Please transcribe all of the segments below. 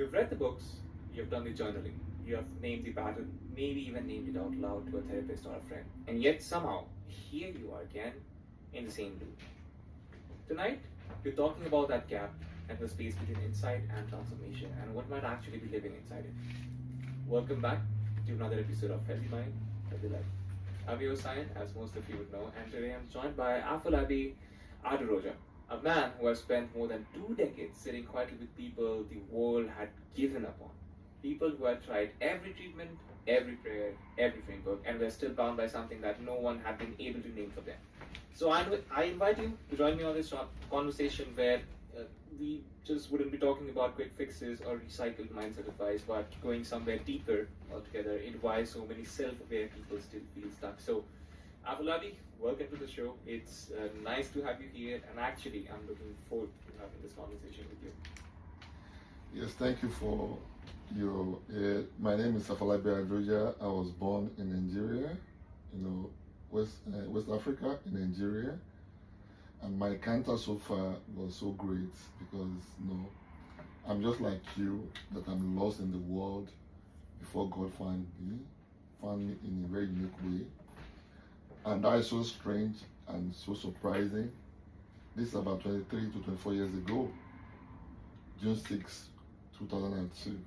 You've read the books, you've done the journaling, you have named the pattern, maybe even named it out loud to a therapist or a friend, and yet somehow, here you are again in the same loop. Tonight, we're talking about that gap and the space between insight and transformation and what might actually be living inside it. Welcome back to another episode of Healthy Mind, Healthy Life. I'm your Sayan, as most of you would know, and today I'm joined by Afolabi Aduroja, a man who has spent more than 2 decades sitting quietly with people the world had given up on. People who had tried every treatment, every prayer, every framework, and were still bound by something that no one had been able to name for them. So I invite you to join me on this conversation where we just wouldn't be talking about quick fixes or recycled mindset advice, but going somewhere deeper altogether into why so many self-aware people still feel stuck. So, Afolabi, welcome to the show. It's nice to have you here, and actually, I'm looking forward to having this conversation with you. Yes, thank you for your. My name is Afolabi Adroja. I was born in Nigeria, West Africa, in Nigeria, and my encounter so far was so great because I'm just like you, that I'm lost in the world before God found me in a very unique way, and that is so strange and so surprising. This is about 23 to 24 years ago, June 6, 2002.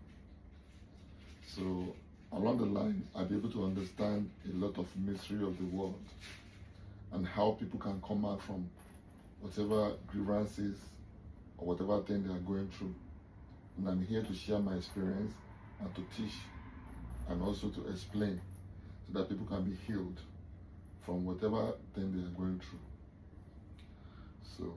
So along the line, I'll be able to understand a lot of mystery of the world and how people can come out from whatever grievances or whatever thing they are going through. And I'm here to share my experience and to teach and also to explain so that people can be healed from whatever thing they are going through. So.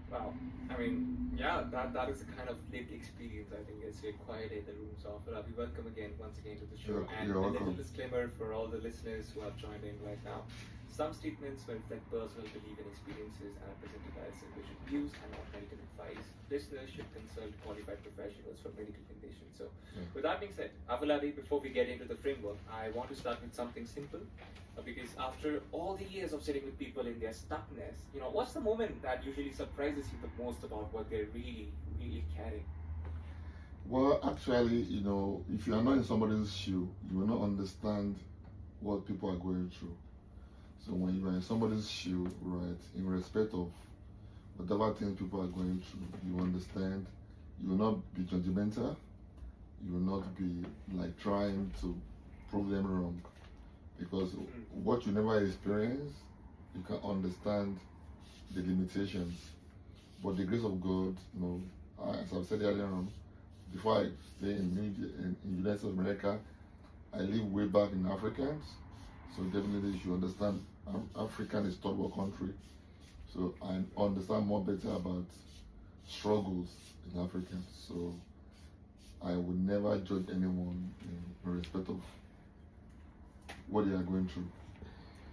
Wow. I mean, yeah, that is the kind of lived experience I think is required in the room. So, Afolabi, welcome again, once again to the show. You're a welcome. little disclaimer for all the listeners who have joined in right now. Some statements will reflect personal belief and experiences and are presented as individual views and not medical advice. Listeners should consult qualified professionals for medical conditions. So, with that being said, Afolabi, before we get into the framework, I want to start with something simple. Because after all the years of sitting with people in their stuckness, what's the moment that usually surprises you the most about what they're really, really carrying? Well, actually, if you are not in somebody's shoe, you will not understand what people are going through. So when you are in somebody's shoe, right, in respect of whatever things people are going through, you understand. You will not be judgmental. You will not be like trying to prove them wrong. Because what you never experience, you can understand the limitations. But the grace of God, as I've said earlier on, before I stay in United States of America, I live way back in Africans. So definitely you should understand African is third world country. So I understand more better about struggles in Africa. So I would never judge anyone in respect of what they are going through.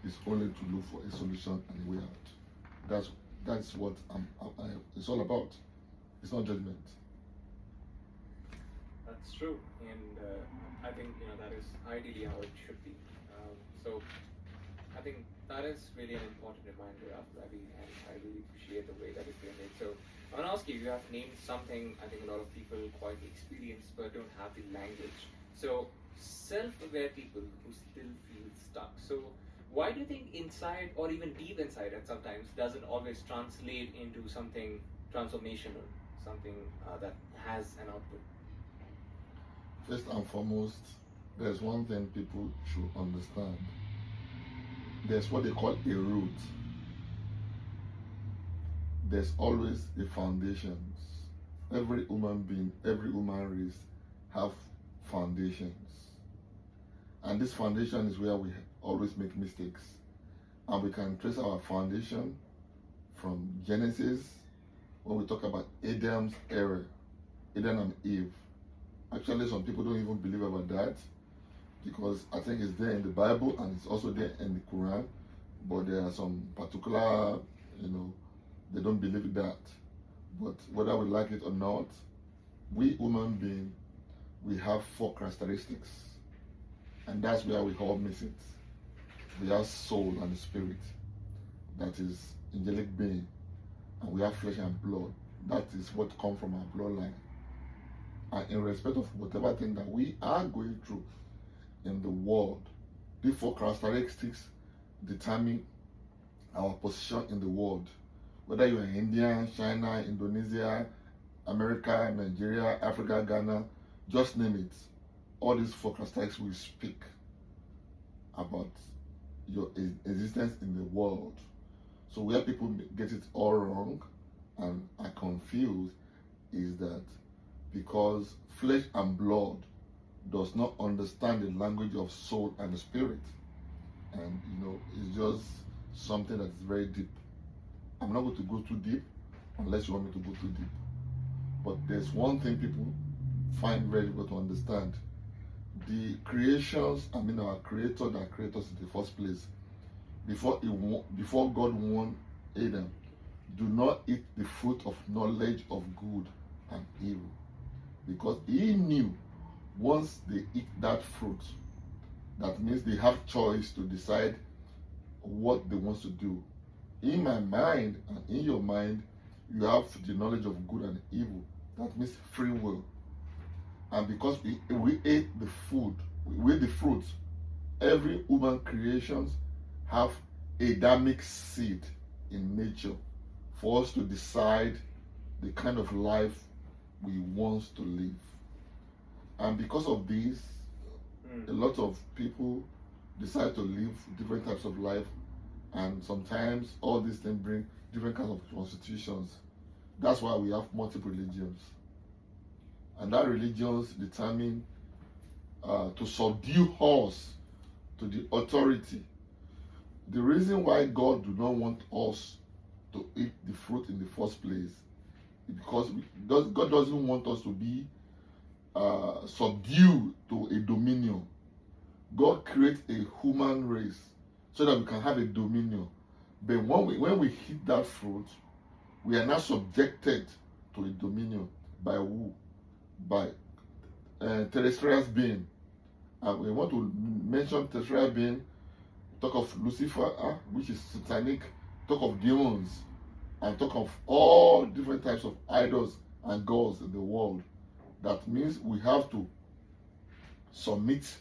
Is only to look for a solution and a way out. That's what it's all about. It's not judgment. That's true, and I think that is ideally how it should be. So I think that is really an important reminder of Ravi, and I really appreciate the way that it's been made. So I want to ask you, you have named something I think a lot of people quite experience but don't have the language. So self-aware people who still feel stuck. So why do you think inside or even deep inside at sometimes doesn't always translate into something transformational, something that has an output? First and foremost, there's one thing people should understand. There's what they call a root. There's always a foundation. Every human being, every human race have foundations. And this foundation is where we always make mistakes. And we can trace our foundation from Genesis, when we talk about Adam's error, Adam and Eve. Actually, some people don't even believe about that, because I think it's there in the Bible and it's also there in the Quran, but there are some particular, they don't believe that. But whether we like it or not, we human beings, we have 4 characteristics. And that's where we all miss it. We have soul and spirit, that is angelic being, and we have flesh and blood. That is what comes from our bloodline. and in respect of whatever thing that we are going through in the world. These 4 characteristics determine our position in the world. Whether you're in India, China, Indonesia, America, Nigeria, Africa, Ghana, just name it. All these 4 characteristics will speak about your existence in the world. So where people get it all wrong and are confused is that because flesh and blood does not understand the language of soul and spirit. And it's just something that is very deep. I'm not going to go too deep unless you want me to go too deep. But there's one thing people find very difficult to understand. The creations, our creator that created us in the first place, before God warned Adam, do not eat the fruit of knowledge of good and evil. Because he knew once they eat that fruit, that means they have choice to decide what they want to do. In my mind and in your mind, you have the knowledge of good and evil. That means free will. And because we ate the food, we ate the fruit, every human creations have Adamic seed in nature for us to decide the kind of life we want to live. And because of this, a lot of people decide to live different types of life, and sometimes all these things bring different kinds of constitutions. That's why we have multiple religions. And that religions determine to subdue us to the authority. The reason why God do not want us to eat the fruit in the first place is because God doesn't want us to be subdued to a dominion. God creates a human race so that we can have a dominion. But when we eat that fruit, we are now subjected to a dominion by who? By terrestrial being. And we want to mention terrestrial being, talk of Lucifer, which is satanic, talk of demons, and talk of all different types of idols and gods in the world. That means we have to submit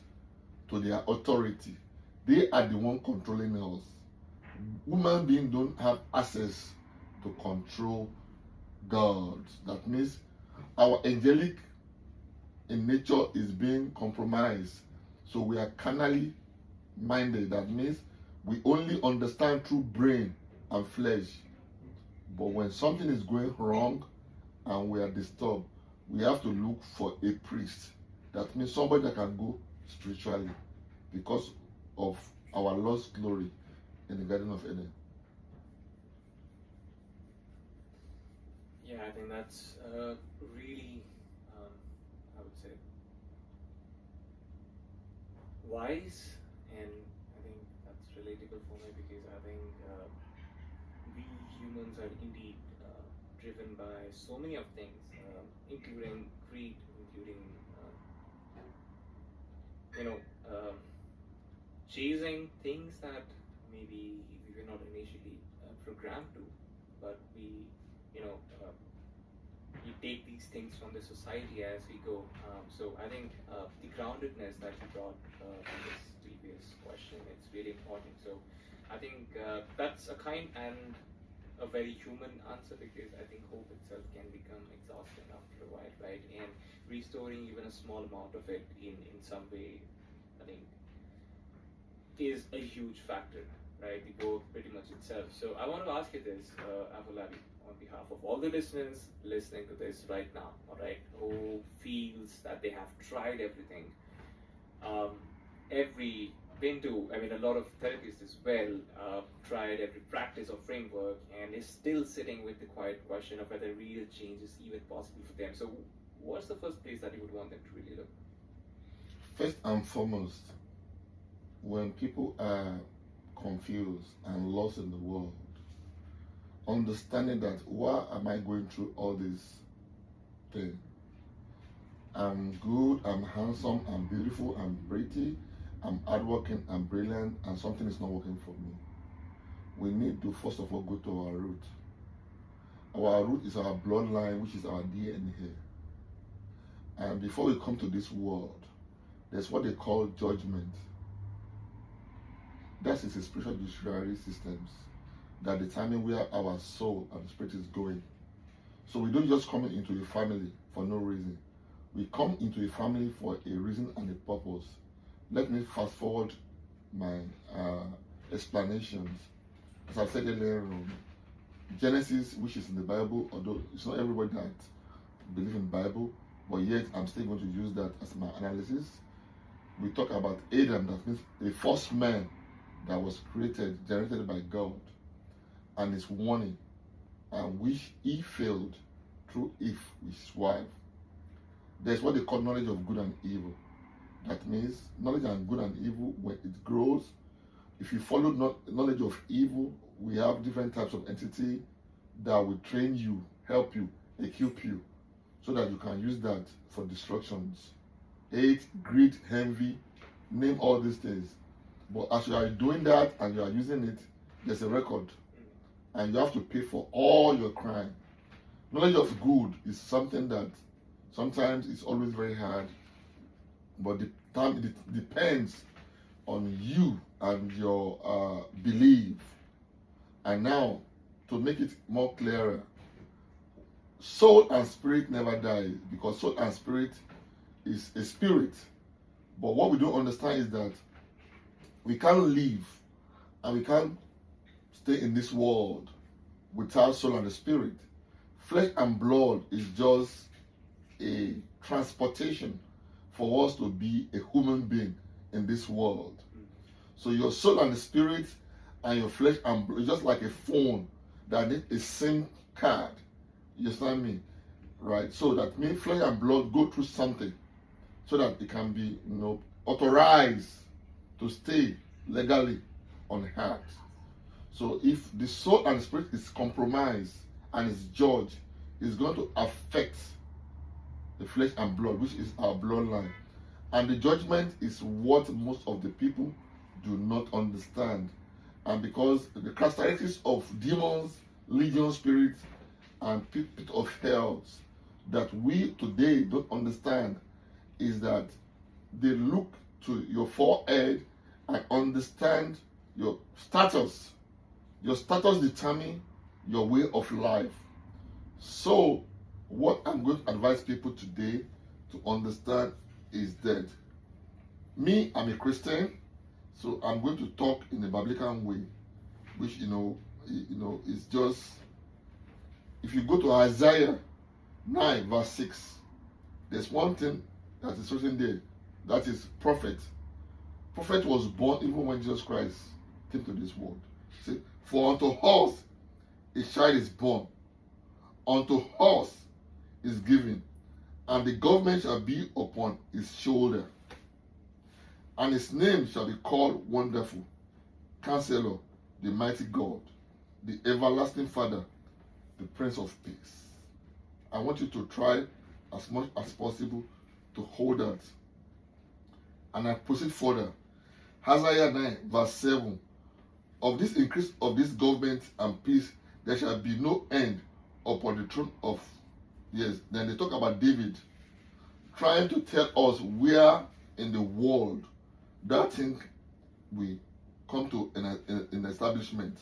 to their authority. They are the one controlling us. Human beings don't have access to control God. That means our angelic in nature is being compromised. So we are carnally minded. That means we only understand through brain and flesh. But when something is going wrong and we are disturbed, we have to look for a priest. That means somebody that can go spiritually because of our lost glory in the Garden of Eden. Yeah, I think that's really, I would say, wise, and I think that's relatable for me because I think we humans are indeed driven by so many of things, including greed, including chasing things that maybe we were not initially programmed to, but we take these things from the society as we go. So I think the groundedness that you brought in this previous question, it's really important. So I think that's a kind and a very human answer, because I think hope itself can become exhausting after a while, right? And restoring even a small amount of it in some way, I think, is a huge factor, right? The goal pretty much itself. So I want to ask you this, Afolabi, on behalf of all the listeners listening to this right now, all right, who feels that they have tried everything, a lot of therapists as well, tried every practice or framework, and is still sitting with the quiet question of whether real change is even possible for them. So what's the first place that you would want them to really look? First and foremost, when people are confused and lost in the world, understanding that why am I going through all this thing? I'm good, I'm handsome, I'm beautiful, I'm pretty, I'm hardworking, I'm brilliant, and something is not working for me. We need to first of all go to our root. Our root is our bloodline, which is our DNA. And before we come to this world, there's what they call judgment. That is a spiritual judiciary systems that determine where our soul and spirit is going. So we don't just come into a family for no reason. We come into a family for a reason and a purpose. Let me fast forward my explanations. As I said earlier on, Genesis, which is in the Bible, although it's not everybody that believes in the Bible, but yet I'm still going to use that as my analysis. We talk about Adam, that means the first man that was generated by God, and his warning, and which he failed through Eve, his wife. There's what they call knowledge of good and evil. That means knowledge of good and evil, when it grows, if you follow knowledge of evil, we have different types of entity that will train you, help you, equip you, so that you can use that for destructions. Hate, greed, envy, name all these things. But as you are doing that and you are using it, there's a record. And you have to pay for all your crime. Knowledge of good is something that sometimes it's always very hard, but the time it depends on you and your belief. And now, to make it more clearer, soul and spirit never die, because soul and spirit is a spirit. But what we don't understand is that we can't live and we can't stay in this world without soul and the spirit. Flesh and blood is just a transportation for us to be a human being in this world. So your soul and the spirit and your flesh and blood is just like a phone that needs a SIM card. You understand me? Right? So that means flesh and blood go through something so that it can be, authorized to stay legally on earth. So if the soul and the spirit is compromised and is judged, it's going to affect the flesh and blood, which is our bloodline. And the judgment is what most of the people do not understand. And because the characteristics of demons, legion spirits, and pit of hell that we today don't understand is that they look to your forehead and understand your status. Your status determines your way of life. So, what I'm going to advise people today to understand is that me, I'm a Christian, so I'm going to talk in a biblical way, which is just, if you go to Isaiah 9 verse 6, there's one thing that is written there, that is prophet. Prophet was born even when Jesus Christ came to this world. See, for unto us a child is born, unto us is given, and the government shall be upon his shoulder, and his name shall be called Wonderful, Counselor, the Mighty God, the Everlasting Father, the Prince of Peace. I want you to try as much as possible to hold that. And I proceed further. Isaiah 9 verse 7. Of this increase of this government and peace, there shall be no end upon the throne of. Yes, then they talk about David trying to tell us where in the world that thing we come to an establishment.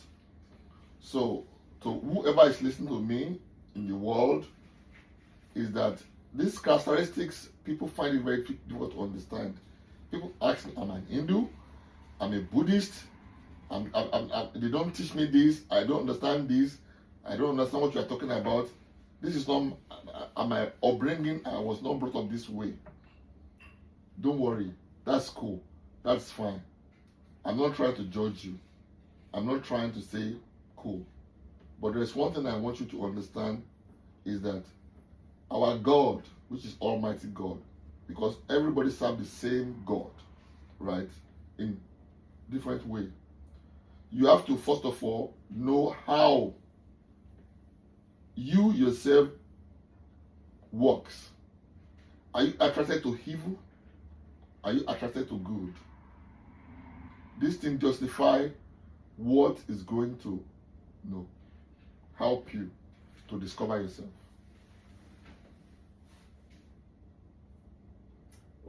So, to whoever is listening to me in the world, is that these characteristics, people find it very difficult to understand. People ask me, am I Hindu? I'm a Buddhist? They don't teach me this. I don't understand this. I don't understand what you are talking about. This is not my upbringing. I was not brought up this way. Don't worry. That's cool. That's fine. I'm not trying to judge you. I'm not trying to say cool. But there's one thing I want you to understand is that our God, which is Almighty God, because everybody serves the same God, right? In different way. You have to first of all know how you yourself works. Are you attracted to evil? Are you attracted to good? This thing justify what is going to help you to discover yourself.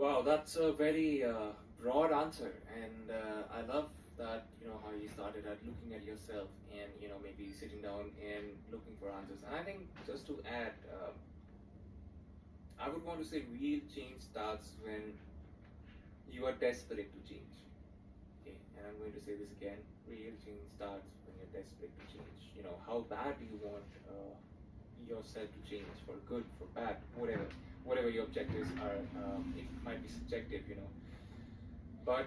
Wow, that's a very broad answer, and I love that how you started at looking at yourself and maybe sitting down and looking for answers. And I think just to add, I would want to say real change starts when you are desperate to change. Okay, and I'm going to say this again: real change starts when you're desperate to change. How bad do you want yourself to change, for good, for bad, whatever your objectives are. It might be subjective. But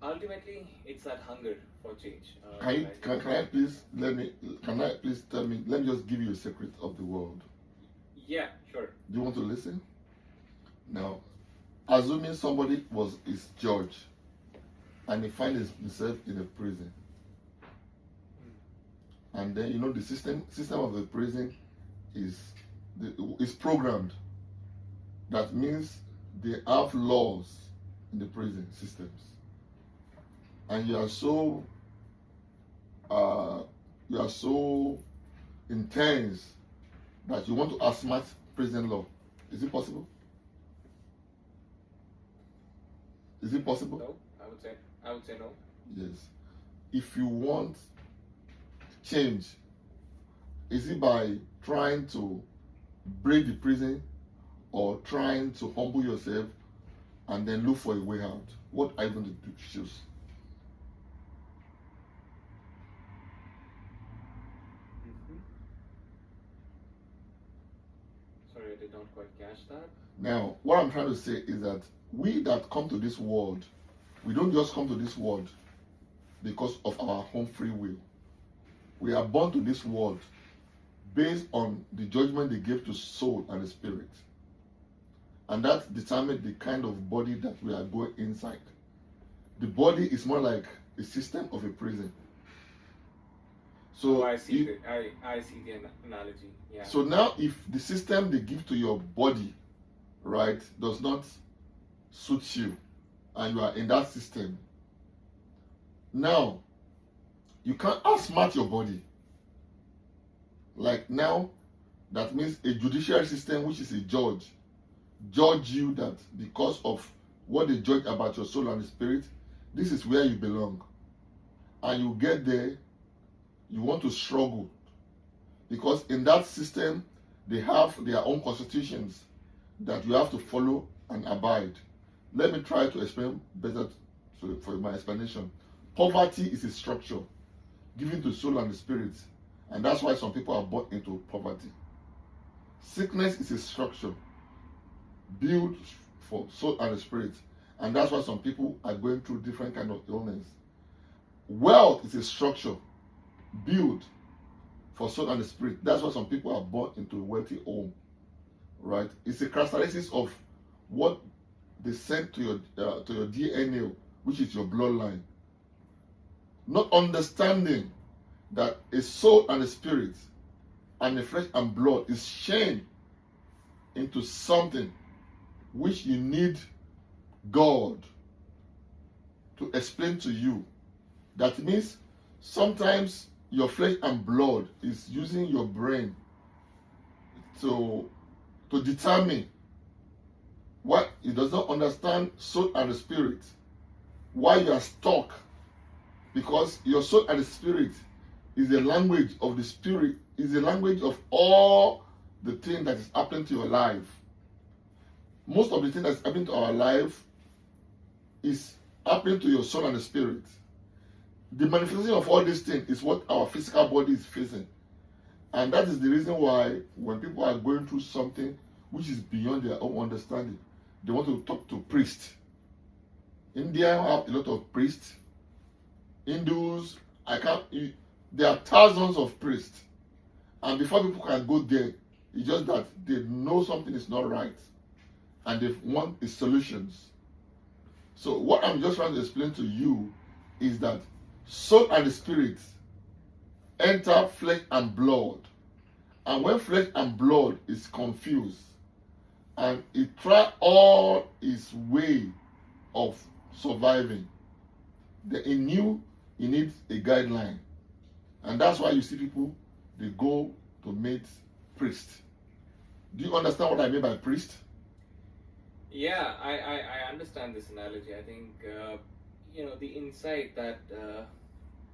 ultimately, it's that hunger for change. Can I please can I please tell me, let me just give you a secret of the world. Yeah, sure. Do you want to listen? Now, assuming somebody is judge and he finds himself in a prison, and then the system of the prison is programmed. That means they have laws in the prison systems, and you are so intense that you want to outsmart prison law. Is it possible? Is it possible? No, I would say no. Yes. If you want change, is it by trying to break the prison or trying to humble yourself and then look for a way out? What are you going to choose? Sorry, I did not quite catch that. Now, what I'm trying to say is that we that come to this world, we don't just come to this world because of our own free will. We are born to this world based on the judgment they gave to soul and the spirit. And that determines the kind of body that we are going inside. The body is more like a system of a prison. So I see the analogy. Yeah. So now, if the system they give to your body, right, does not suit you, and you are in that system, now you can't outsmart your body. Like now, that means a judicial system, which is a judge you that because of what they judge about your soul and the spirit, this is where you belong. And you get there, you want to struggle. Because in that system, they have their own constitutions that you have to follow and abide. Let me try to explain better for my explanation. Poverty is a structure given to soul and the spirit. And that's why some people are born into poverty. Sickness is a structure built for soul and the spirit. And that's why some people are going through different kind of illness. Wealth is a structure built for soul and the spirit. That's why some people are born into a wealthy home. Right? It's a characteristic of what they sent to your DNA, which is your bloodline. Not understanding that a soul and a spirit and a flesh and blood is chained into something which you need God to explain to you. That means sometimes your flesh and blood is using your brain to determine what it does not understand soul and the spirit. Why you are stuck? Because your soul and the spirit is the language of the spirit, is the language of all the things that is happening to your life. Most of the things that's happening to our life is happening to your soul and the spirit. The manifestation of all these things is what our physical body is facing. And that is the reason why when people are going through something which is beyond their own understanding, they want to talk to priests. India have a lot of priests. Hindus, there are thousands of priests. And before people can go there, it's just that they know something is not right. And they want the solutions. So what I'm just trying to explain to you is that soul and the spirit enter flesh and blood. And when flesh and blood is confused, and it try all its way of surviving, then it knew it needs a guideline. And that's why you see people, they go to meet priests. Do you understand what I mean by priest? Yeah, I understand this analogy. I think, the insight that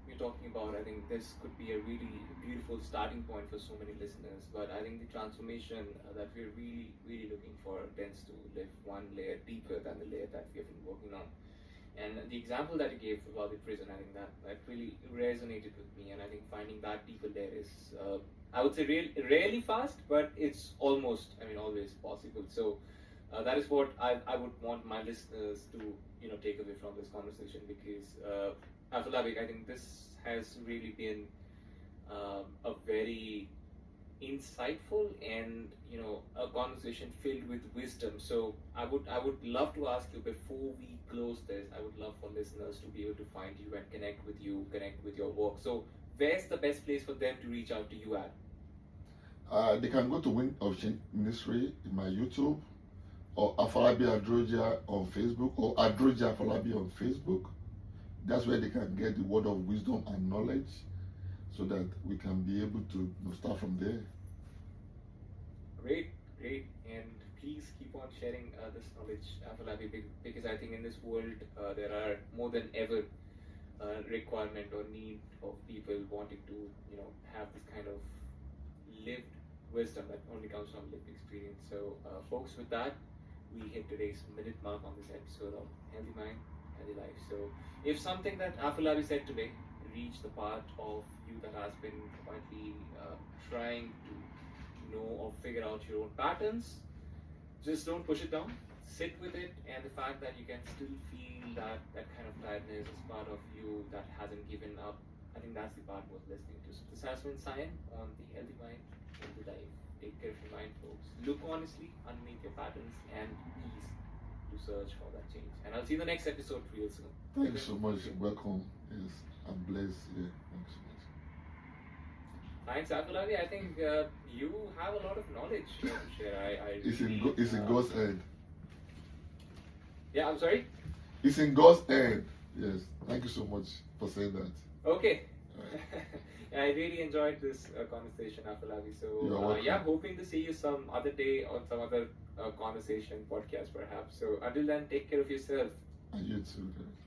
we're talking about, I think this could be a really beautiful starting point for so many listeners. But I think the transformation that we're really, really looking for tends to live one layer deeper than the layer that we have been working on. And the example that you gave about the prison, I think that really resonated with me. And I think finding that deeper layer is, I would say, rarely fast, but it's almost, I mean, always possible. So that is what I would want my listeners to, take away from this conversation because, Afolabi, I think this has really been a very insightful and a conversation filled with wisdom. So I would love to ask you before we close this, I would love for listeners to be able to find you and connect with you, connect with your work. So where's the best place for them to reach out to you at? They can go to Wind of Change Ministry in my YouTube, or Afolabi Adroja on Facebook, or Adroja Afolabi on Facebook. That's where they can get the word of wisdom and knowledge, so that we can be able to start from there. Great, great, and please keep on sharing this knowledge, Afolabi, because I think in this world there are more than ever requirement or need of people wanting to, have this kind of lived wisdom that only comes from lived experience. So, folks, with that, we hit today's minute mark on this episode of Healthy Mind, Healthy Life. So, if something that Afolabi said today reached the part of you that has been quietly trying to know or figure out your own patterns, just don't push it down. Sit with it, and the fact that you can still feel that kind of tiredness is part of you that hasn't given up. I think that's the part worth listening to. So this has been Cyan on the Healthy Mind, Healthy Life. Take care of your mind, folks. Look honestly underneath your patterns, and please to search for that change. And I'll see you in the next episode real soon. Thanks so much. Welcome. Yes, I'm blessed. Yeah, thanks so much. Thanks, Afolabi. I think you have a lot of knowledge to share. It's in God's hand. Yeah, I'm sorry. It's in God's hand. Yes. Thank you so much for saying that. Okay. Right. I really enjoyed this conversation, Afolabi. You're So, welcome. yeah, hoping to see you some other day on some other conversation podcast, perhaps. So, until then, take care of yourself. And you too. Guys.